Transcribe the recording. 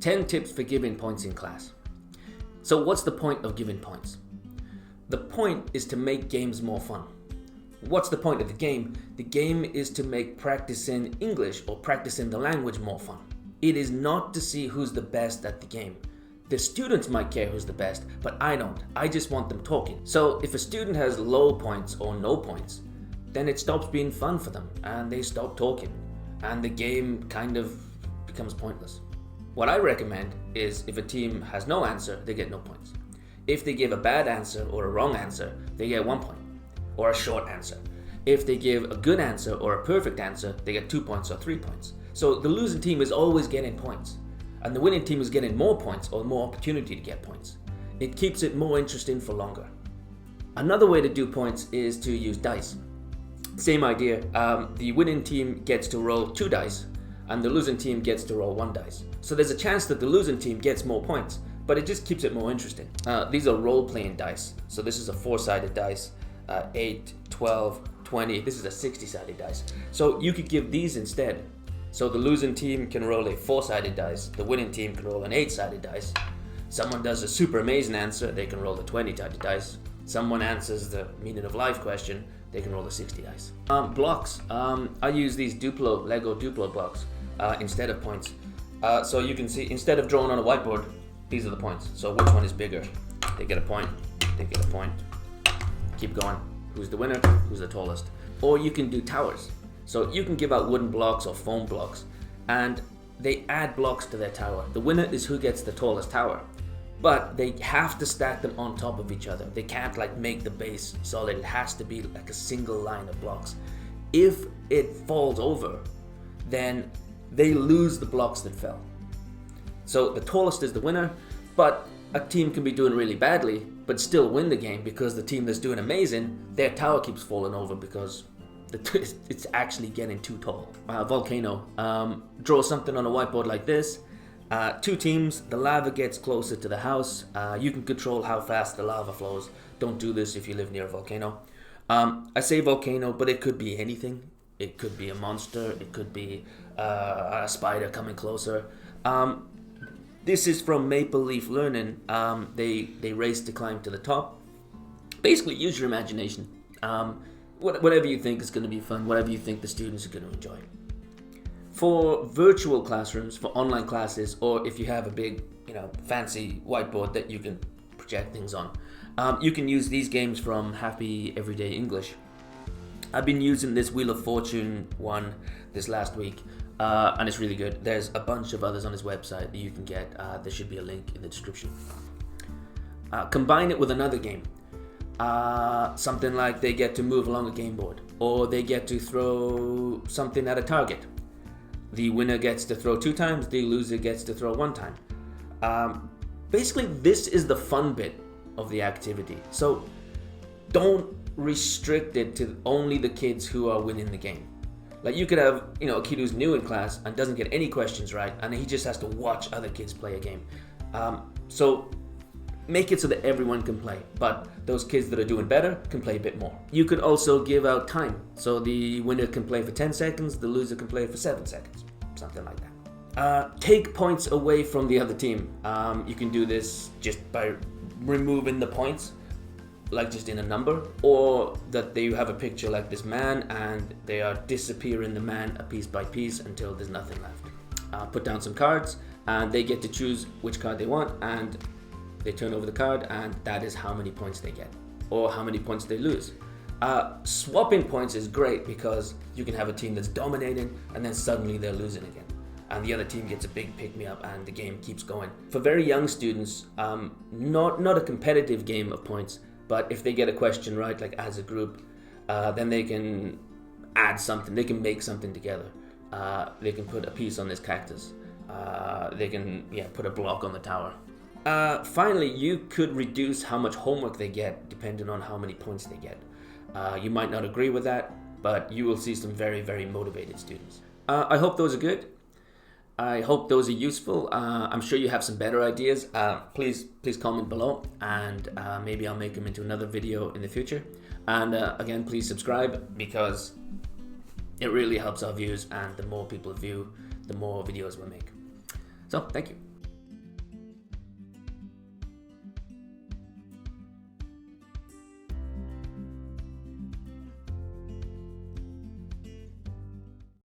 10 tips for giving points in class. So what's the point of giving points? The point is to make games more fun. What's the point of the game? The game is to make practicing English or practicing the language more fun. It is not to see who's the best at the game. The students might care who's the best, but I don't. I just want them talking. So if a student has low points or no points, then it stops being fun for them and they stop talking and the game kind of becomes pointless. What I recommend is if a team has no answer, they get no points. If they give a bad answer or a wrong answer, they get 1 point or a short answer. If they give a good answer or a perfect answer, they get 2 points or 3 points. So the losing team is always getting points and the winning team is getting more points or more opportunity to get points. It keeps it more interesting for longer. Another way to do points is to use dice. Same idea, the winning team gets to roll 2 dice and the losing team gets to roll 1 dice. So there's a chance that the losing team gets more points, but it just keeps it more interesting. These are role-playing dice. So this is a 4-sided dice, 8, 12, 20. This is a 60-sided dice. So you could give these instead. So the losing team can roll a 4-sided dice. The winning team can roll an 8-sided dice. Someone does a super amazing answer, they can roll a 20-sided dice. Someone answers the meaning of life question, they can roll a 60 dice. Blocks. I use these Lego Duplo blocks instead of points. So you can see, instead of drawing on a whiteboard, these are the points. So which one is bigger? They get a point, they get a point. Keep going. Who's the winner? Who's the tallest? Or you can do towers. So you can give out wooden blocks or foam blocks and they add blocks to their tower. The winner is who gets the tallest tower. But they have to stack them on top of each other. They can't like make the base solid. It has to be like a single line of blocks. If it falls over, then they lose the blocks that fell. So the tallest is the winner, but a team can be doing really badly, but still win the game because the team that's doing amazing, their tower keeps falling over because it's actually getting too tall. Volcano. Draw something on a whiteboard like this. 2 teams, the lava gets closer to the house. You can control how fast the lava flows. Don't do this if you live near a volcano. I say volcano, but it could be anything. It could be a monster. It could be a spider coming closer. This is from Maple Leaf Learning. They race to climb to the top. Basically, use your imagination. Whatever you think is going to be fun, whatever you think the students are going to enjoy. For virtual classrooms, for online classes, or if you have a big, fancy whiteboard that you can project things on, you can use these games from Happy Everyday English. I've been using this Wheel of Fortune one this last week, and it's really good. There's a bunch of others on his website that you can get. There should be a link in the description. Combine it with another game. Something like they get to move along a game board, or they get to throw something at a target. The winner gets to throw 2 times, the loser gets to throw 1 time. Basically, this is the fun bit of the activity. So don't restrict it to only the kids who are winning the game. Like you could have, a kid who's new in class and doesn't get any questions right, and he just has to watch other kids play a game. So make it so that everyone can play, but those kids that are doing better can play a bit more. You could also give out time. So the winner can play for 10 seconds, the loser can play for 7 seconds, something like that. Take points away from the other team. You can do this just by removing the points, like just in a number, or that they have a picture like this man and they are disappearing the man piece by piece until there's nothing left. Put down some cards and they get to choose which card they want, and they turn over the card and that is how many points they get or how many points they lose. Swapping points is great because you can have a team that's dominating and then suddenly they're losing again and the other team gets a big pick-me-up and the game keeps going. For very young students, not a competitive game of points, but if they get a question right, like as a group, then they can add something, they can make something together. They can put a piece on this cactus. They can put a block on the tower. Finally, you could reduce how much homework they get depending on how many points they get. You might not agree with that, but you will see some very, very motivated students. I hope those are good. I hope those are useful. I'm sure you have some better ideas. Please comment below, and maybe I'll make them into another video in the future. And again, please subscribe because it really helps our views, and the more people view, the more videos we make. So, thank you.